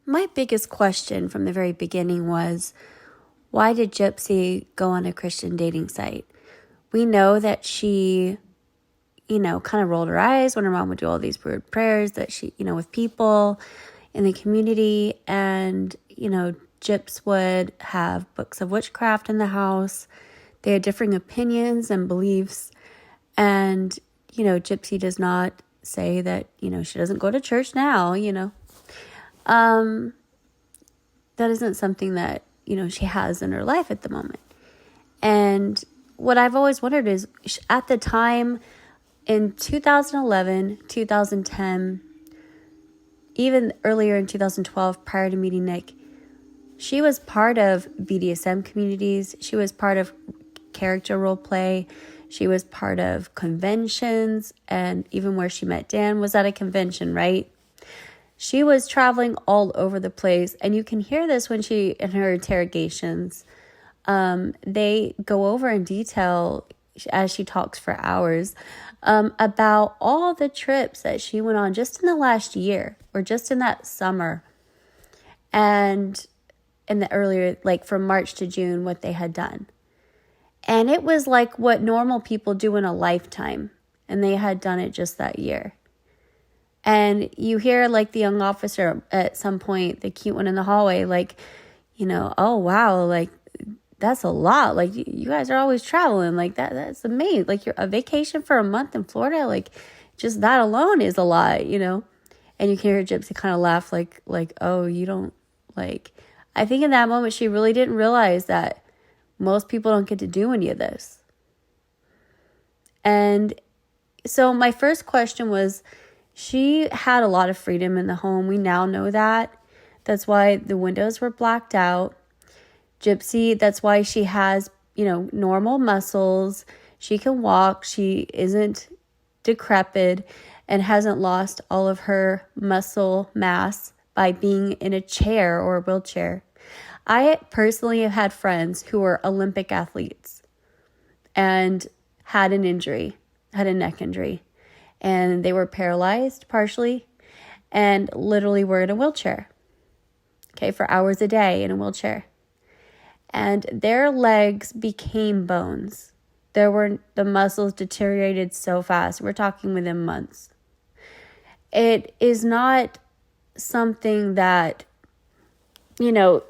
my biggest question from the very beginning was, why did Gypsy go on a Christian dating site? We know that she, kind of rolled her eyes when her mom would do all these weird prayers that she, with people in the community. And, Gyps would have books of witchcraft in the house. They had differing opinions and beliefs. And, Gypsy does not say that, she doesn't go to church now, that isn't something that, she has in her life at the moment. And what I've always wondered is, at the time in 2011, 2010, even earlier in 2012, prior to meeting Nick, she was part of BDSM communities. She was part of character role play. She was part of conventions, and even where she met Dan was at a convention, right? She was traveling all over the place, and you can hear this when in her interrogations, they go over in detail as she talks for hours about all the trips that she went on just in the last year or just in that summer, and in the earlier, like from March to June, what they had done. And it was like what normal people do in a lifetime, and they had done it just that year. And you hear like the young officer at some point, the cute one in the hallway, like, oh, wow, like that's a lot. Like you guys are always traveling. Like that's amazing. Like you're a vacation for a month in Florida. Like just that alone is a lot, And you can hear Gypsy kind of laugh like, oh, you don't like, I think in that moment, she really didn't realize that most people don't get to do any of this. And so my first question was, she had a lot of freedom in the home. We now know that. That's why the windows were blacked out. Gypsy, that's why she has, normal muscles. She can walk. She isn't decrepit and hasn't lost all of her muscle mass by being in a chair or a wheelchair. I personally have had friends who were Olympic athletes and had a neck injury. And they were paralyzed partially and literally were in a wheelchair, for hours a day in a wheelchair. And their legs became bones. The muscles deteriorated so fast. We're talking within months. It is not something that, the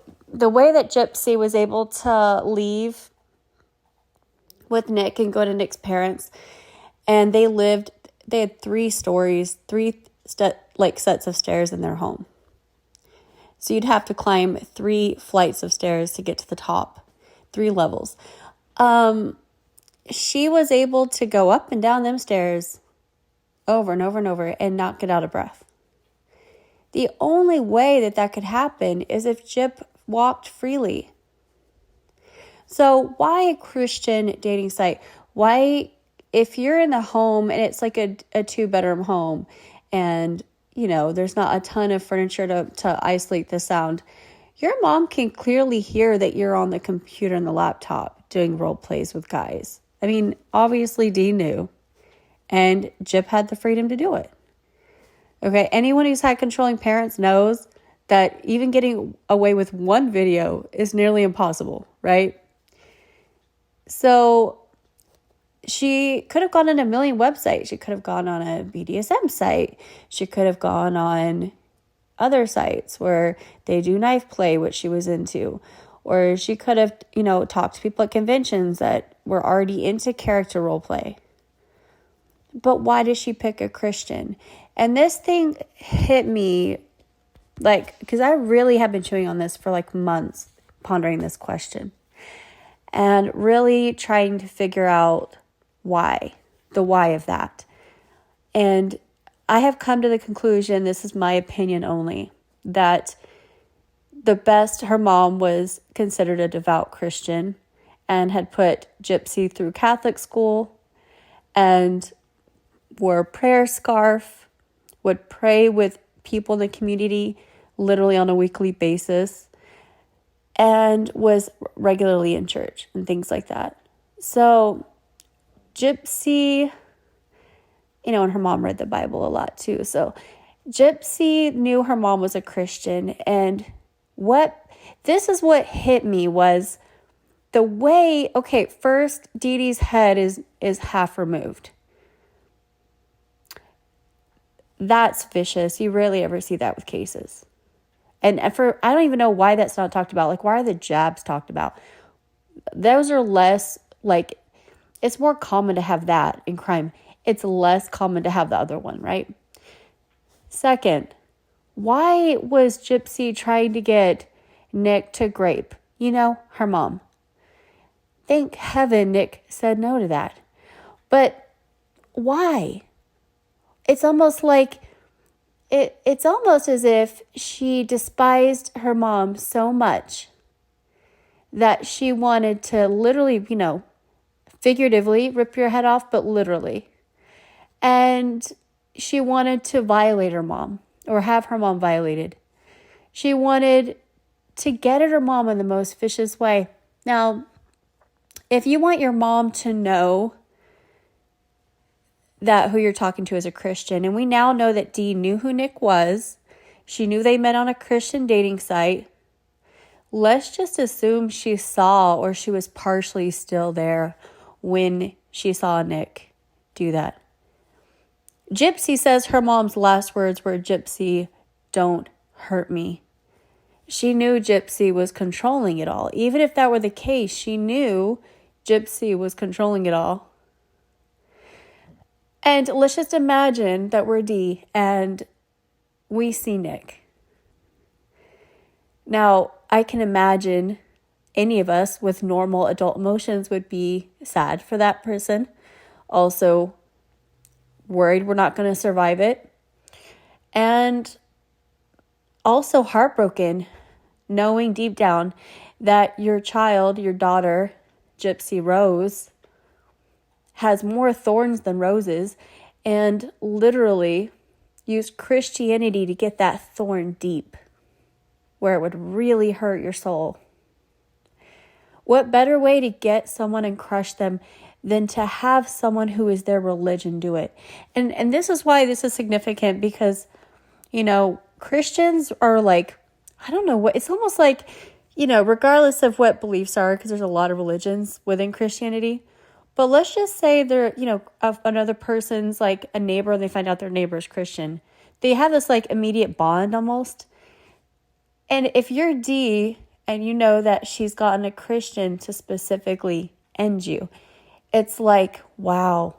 way that Gypsy was able to leave with Nick and go to Nick's parents, and they had 3 stories, sets of stairs in their home. So you'd have to climb 3 flights of stairs to get to the top, 3 levels. She was able to go up and down them stairs over and over and over and not get out of breath. The only way that could happen is if Gyp walked freely. So why a Christian dating site? Why, if you're in the home and it's like a 2-bedroom home and, there's not a ton of furniture to isolate the sound, your mom can clearly hear that you're on the computer and the laptop doing role plays with guys. I mean, obviously Dee knew, and Gyp had the freedom to do it. Okay, anyone who's had controlling parents knows that even getting away with one video is nearly impossible, right? So she could have gone on a million websites. She could have gone on a BDSM site. She could have gone on other sites where they do knife play, which she was into. Or she could have, talked to people at conventions that were already into character role play. But why did she pick a Christian? And this thing hit me, because I really have been chewing on this for months, pondering this question. And really trying to figure out the why of that. And I have come to the conclusion, this is my opinion only, that her mom was considered a devout Christian and had put Gypsy through Catholic school and wore a prayer scarf, would pray with people in the community literally on a weekly basis, and was regularly in church and things like that. So Gypsy, and her mom read the Bible a lot too. So Gypsy knew her mom was a Christian, and this is what hit me was the way, okay, first, Dee Dee's head is half removed. That's vicious. You rarely ever see that with cases. And I don't even know why that's not talked about. Like, why are the jabs talked about? Those are less, like, it's more common to have that in crime. It's less common to have the other one, right? Second, why was Gypsy trying to get Nick to grape? Her mom. Thank heaven Nick said no to that. But why? It's almost like, it's almost as if she despised her mom so much that she wanted to literally, figuratively rip your head off, but literally. And she wanted to violate her mom or have her mom violated. She wanted to get at her mom in the most vicious way. Now, if you want your mom to know that who you're talking to is a Christian, and we now know that Dee knew who Nick was, she knew they met on a Christian dating site, let's just assume she saw or she was partially still there when she saw Nick do that. Gypsy says her mom's last words were, "Gypsy, don't hurt me." She knew Gypsy was controlling it all. Even if that were the case, she knew Gypsy was controlling it all. And let's just imagine that we're Dee and we see Nick. Now, I can imagine any of us with normal adult emotions would be sad for that person. Also, worried we're not going to survive it. And also heartbroken, knowing deep down that your child, your daughter, Gypsy Rose, has more thorns than roses, and literally used Christianity to get that thorn deep, where it would really hurt your soul. What better way to get someone and crush them than to have someone who is their religion do it? And this is why this is significant, because, Christians are like, I don't know what, it's almost like, regardless of what beliefs are, because there's a lot of religions within Christianity. But let's just say they're, of another person's, like a neighbor, and they find out their neighbor is Christian. They have this like immediate bond almost. And if you're Dee and you know that she's gotten a Christian to specifically end you, it's like, wow,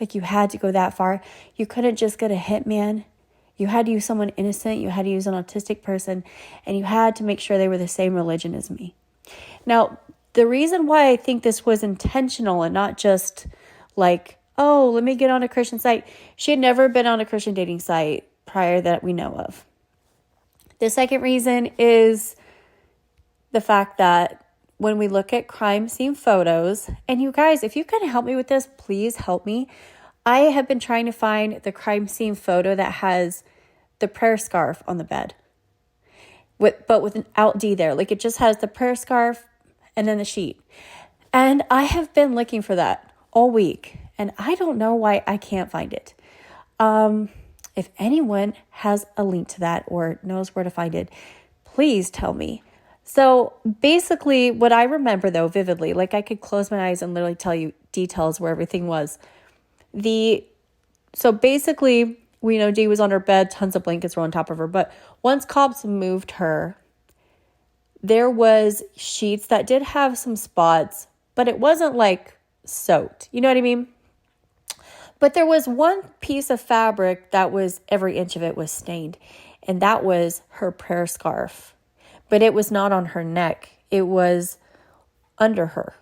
like you had to go that far. You couldn't just get a hitman. You had to use someone innocent. You had to use an autistic person, and you had to make sure they were the same religion as me. Now, the reason why I think this was intentional and not just like, oh, let me get on a Christian site. She had never been on a Christian dating site prior that we know of. The second reason is the fact that when we look at crime scene photos, and you guys, if you can help me with this, please help me. I have been trying to find the crime scene photo that has the prayer scarf on the bed, but without Dee there. Like, it just has the prayer scarf and then the sheet. And I have been looking for that all week, and I don't know why I can't find it. If anyone has a link to that or knows where to find it, please tell me. So basically, what I remember though vividly, like I could close my eyes and literally tell you details where everything was. So basically, we know Dee was on her bed, tons of blankets were on top of her, but once cops moved her, there was sheets that did have some spots, but it wasn't like soaked. You know what I mean? But there was one piece of fabric that was, every inch of it was stained, and that was her prayer scarf. But it was not on her neck. It was under her.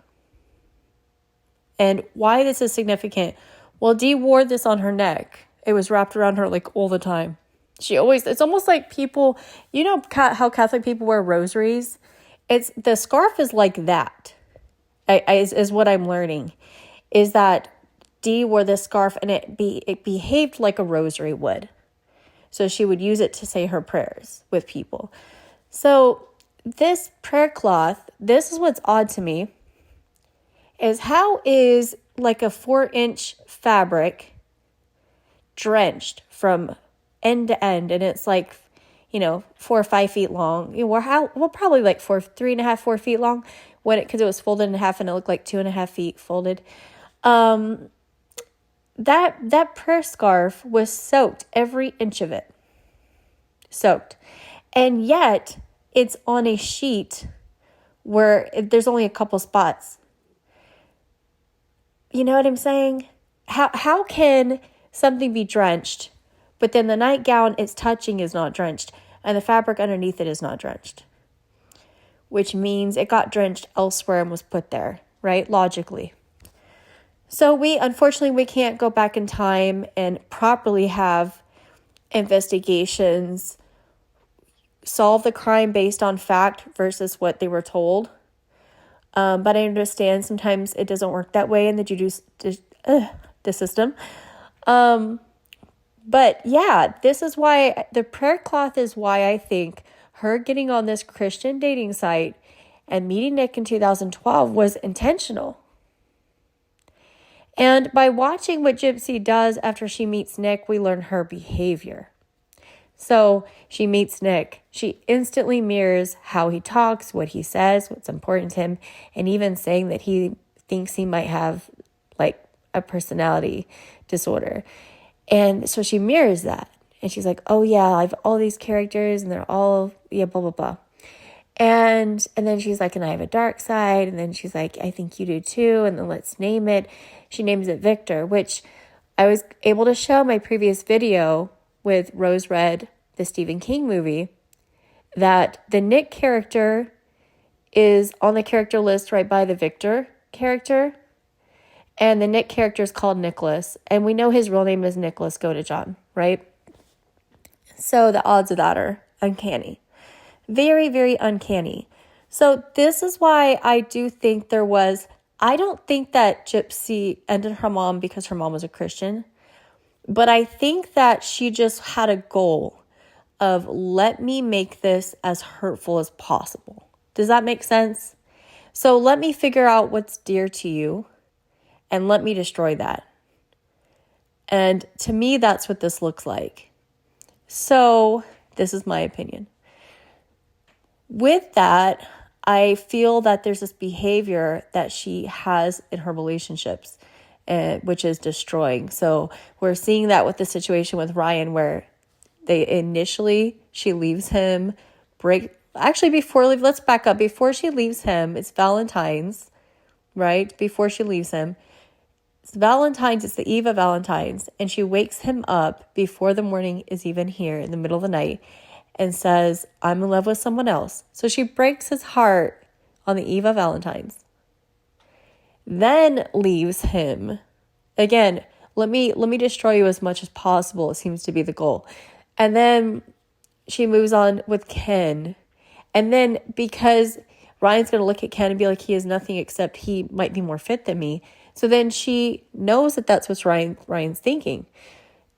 And why this is significant? Well, Dee wore this on her neck. It was wrapped around her like all the time. It's almost like people, how Catholic people wear rosaries? The scarf is like that, is what I'm learning, is that Dee wore this scarf and it behaved like a rosary would. So she would use it to say her prayers with people. So this prayer cloth, this is what's odd to me, is how is like a 4-inch fabric drenched from end to end, and it's like, 4 or 5 feet long. Well, probably like 3.5, 4 feet long because it was folded in half and it looked like 2.5 feet folded. That prayer scarf was soaked, every inch of it soaked, and yet it's on a sheet where there's only a couple spots. You know what I'm saying? How can something be drenched, but then the nightgown it's touching is not drenched, and the fabric underneath it is not drenched? Which means it got drenched elsewhere and was put there, right? Logically. So unfortunately, we can't go back in time and properly have investigations solve the crime based on fact versus what they were told. But I understand sometimes it doesn't work that way in the system. But yeah, this is why the prayer cloth is why I think her getting on this Christian dating site and meeting Nick in 2012 was intentional. And by watching what Gypsy does after she meets Nick, we learn her behavior. So she meets Nick. She instantly mirrors how he talks, what he says, what's important to him, and even saying that he thinks he might have like a personality disorder. And so she mirrors that. And she's like, oh yeah, I have all these characters and they're all, blah, blah, blah. And then she's like, and I have a dark side. And then she's like, I think you do too. And then let's name it. She names it Victor, which I was able to show my previous video with Rose Red, the Stephen King movie, that the Nick character is on the character list right by the Victor character. And the Nick character is called Nicholas. And we know his real name is Nicholas Godejohn, right? So the odds of that are uncanny. Very, very uncanny. So this is why I do think I don't think that Gypsy ended her mom because her mom was a Christian, but I think that she just had a goal of let me make this as hurtful as possible. Does that make sense? So let me figure out what's dear to you and let me destroy that. And to me, that's what this looks like. So this is my opinion. With that, I feel that there's this behavior that she has in her relationships, which is destroying. So we're seeing that with the situation with Ryan, where she leaves him, let's back up. Before she leaves him, it's Valentine's, right? Before she leaves him, it's Valentine's, it's the eve of Valentine's, and she wakes him up before the morning is even here, in the middle of the night, and says, I'm in love with someone else. So she breaks his heart on the eve of Valentine's. Then leaves him. Again, let me destroy you as much as possible, it seems to be the goal. And then she moves on with Ken. And then because Ryan's going to look at Ken and be like, he is nothing except he might be more fit than me. So then she knows that that's what Ryan's thinking.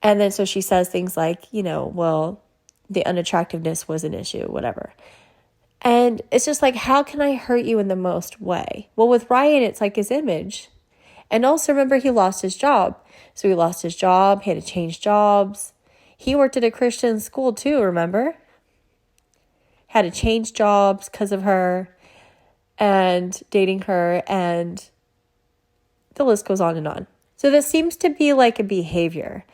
And then so she says things like, well, the unattractiveness was an issue, whatever. And it's just like, how can I hurt you in the most way? Well, with Ryan, it's like his image. And also remember, he lost his job. So he lost his job. He had to change jobs. He worked at a Christian school too, remember? Had to change jobs because of her and dating her. And the list goes on and on. So this seems to be like a behavior.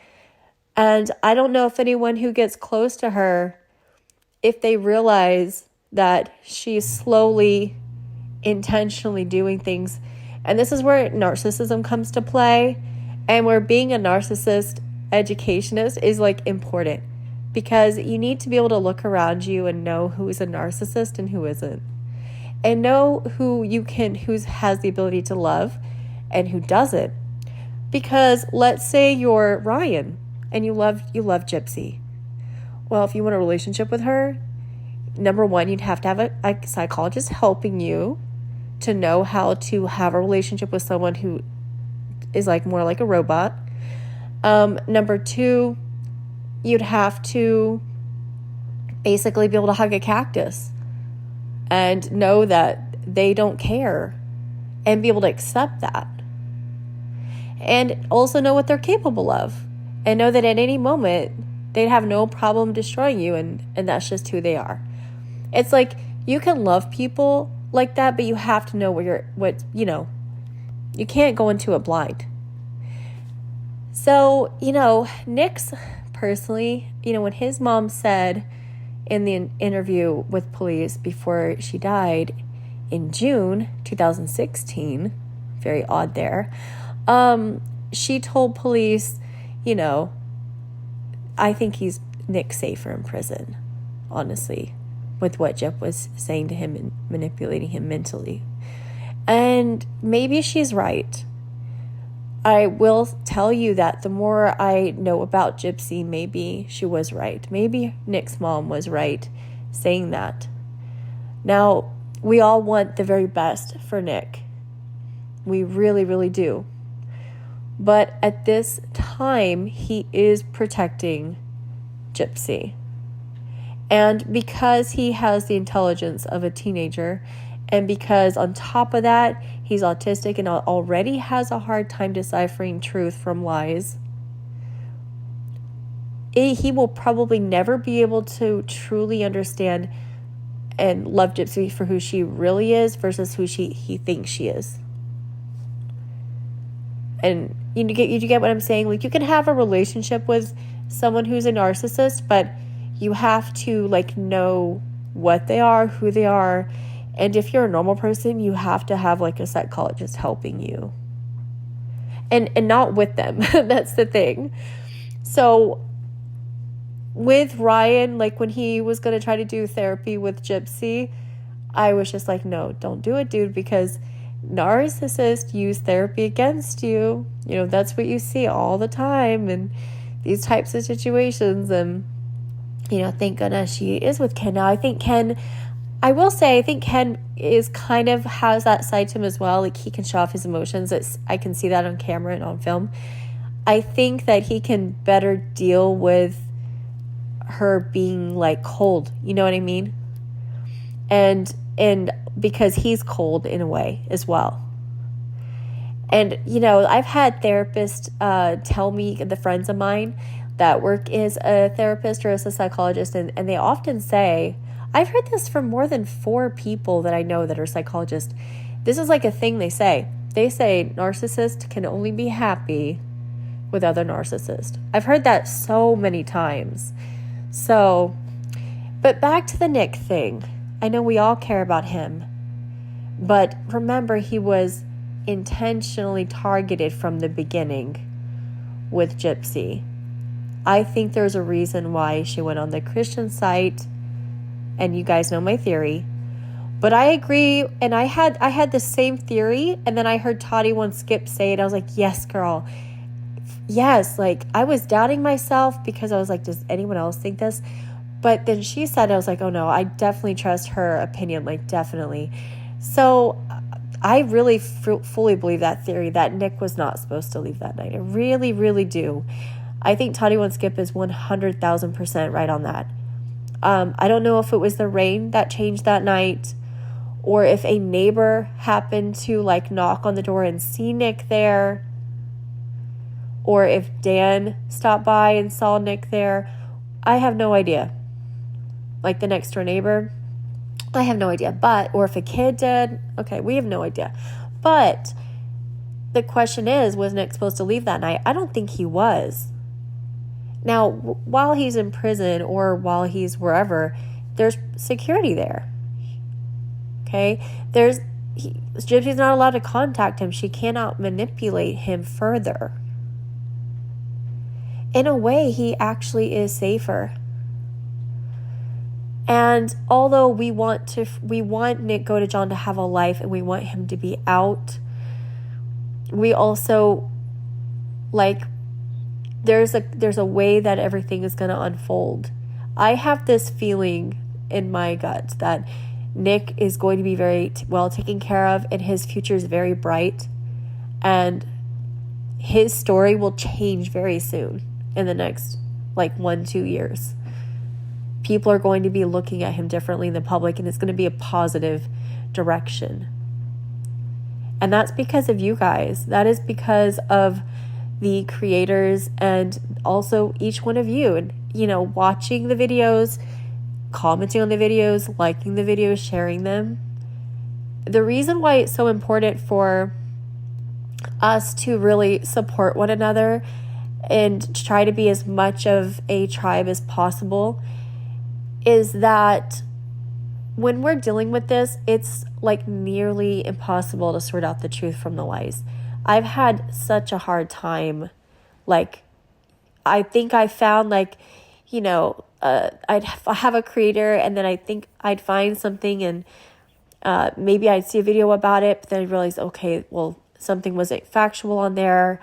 And I don't know if anyone who gets close to her, if they realize that she's slowly, intentionally doing things. And this is where narcissism comes to play. And where being a narcissist educationist is like important. Because you need to be able to look around you and know who is a narcissist and who isn't. And know who has the ability to love and who doesn't. Because let's say you're Ryan and you love Gypsy. Well, if you want a relationship with her, number one, you'd have to have a psychologist helping you to know how to have a relationship with someone who is like more like a robot. Number two, you'd have to basically be able to hug a cactus and know that they don't care and be able to accept that. And also know what they're capable of. and know that at any moment they'd have no problem destroying you, and that's just who they are. It's like you can love people like that, but you have to know you can't go into it blind. So, Nick's personally, when his mom said in the interview with police before she died in June 2016, very odd there, she told police, I think Nick's safer in prison, honestly, with what Gyp was saying to him and manipulating him mentally. And maybe she's right. I will tell you that the more I know about Gypsy, maybe she was right. Maybe Nick's mom was right saying that. Now, we all want the very best for Nick. We really, really do. But at this time, he is protecting Gypsy. And because he has the intelligence of a teenager, and because on top of that, he's autistic and already has a hard time deciphering truth from lies, he will probably never be able to truly understand and love Gypsy for who she really is versus who he thinks she is. And you get what I'm saying? Like, you can have a relationship with someone who's a narcissist, but you have to know what they are, who they are. And if you're a normal person, you have to have a psychologist helping you. And not with them. That's the thing. So with Ryan, when he was going to try to do therapy with Gypsy, I was just like, no, don't do it, dude, because narcissists use therapy against you. That's what you see all the time in these types of situations. And, thank goodness she is with Ken now. I think Ken is kind of has that side to him as well. He can show off his emotions. I can see that on camera and on film. I think that he can better deal with her being cold. You know what I mean? And because he's cold in a way as well. And, I've had therapists tell me, the friends of mine that work as a therapist or as a psychologist, and they often say, I've heard this from more than 4 people that I know that are psychologists. This is a thing they say. They say narcissists can only be happy with other narcissists. I've heard that so many times. So, but back to the Nick thing. I know we all care about him. But remember, he was intentionally targeted from the beginning with Gypsy. I think there's a reason why she went on the Christian site. And you guys know my theory. But I agree, and I had the same theory, and then I heard Toddy once Skip say it. I was like, yes, girl. Yes, I was doubting myself because I was like, does anyone else think this? But then she said, I was like, oh no, I definitely trust her opinion, definitely. So I really fully believe that theory that Nick was not supposed to leave that night. I really, really do. I think Toddy once Skip is 100,000% right on that. I don't know if it was the rain that changed that night, or if a neighbor happened to knock on the door and see Nick there, or if Dan stopped by and saw Nick there. I have no idea. The next door neighbor, I have no idea. Or if a kid did, okay, we have no idea. But the question is, was Nick supposed to leave that night? I don't think he was. Now, while he's in prison or while he's wherever, there's security there. Okay? Gypsy's not allowed to contact him. She cannot manipulate him further. In a way, he actually is safer. And although we want Nick Godejohn to have a life and we want him to be out, we also there's a way that everything is going to unfold. I have this feeling in my gut that Nick is going to be very well taken care of, and his future is very bright, and his story will change very soon in the next 1-2 years. People are going to be looking at him differently in the public, and it's going to be a positive direction. And that's because of you guys. That is because of the creators and also each one of you, and, you know, watching the videos, commenting on the videos, liking the videos, sharing them. The reason why it's so important for us to really support one another and try to be as much of a tribe as possible is that when we're dealing with this, it's like nearly impossible to sort out the truth from the lies. I've had such a hard time. Like, I think I found, like, you know, I'd have a creator, and then I think I'd find something, and maybe I'd see a video about it, but then I realized, okay, well, something wasn't factual on there.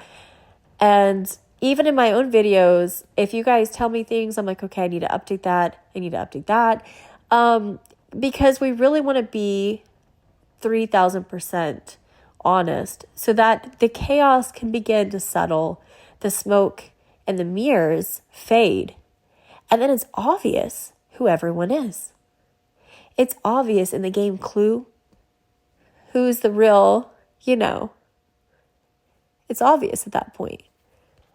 And even in my own videos, if you guys tell me things, I'm like, okay, I need to update that. I need to update that. Because we really want to be 3,000% honest so that the chaos can begin to settle, the smoke and the mirrors fade. And then it's obvious who everyone is. It's obvious in the game Clue who's the real, you know. It's obvious at that point.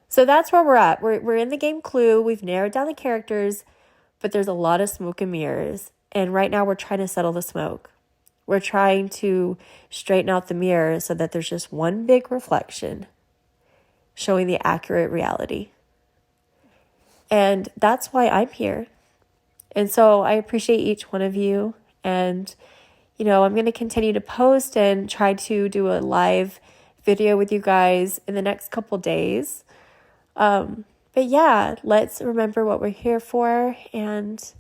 So that's where we're at. We're in the game Clue. We've narrowed down the characters, but there's a lot of smoke and mirrors. And right now we're trying to settle the smoke. We're trying to straighten out the mirrors so that there's just one big reflection showing the accurate reality. And that's why I'm here. And so I appreciate each one of you. And, you know, I'm going to continue to post and try to do a live video with you guys in the next couple days. But yeah, let's remember what we're here for, and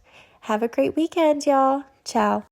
have a great weekend, y'all. Ciao.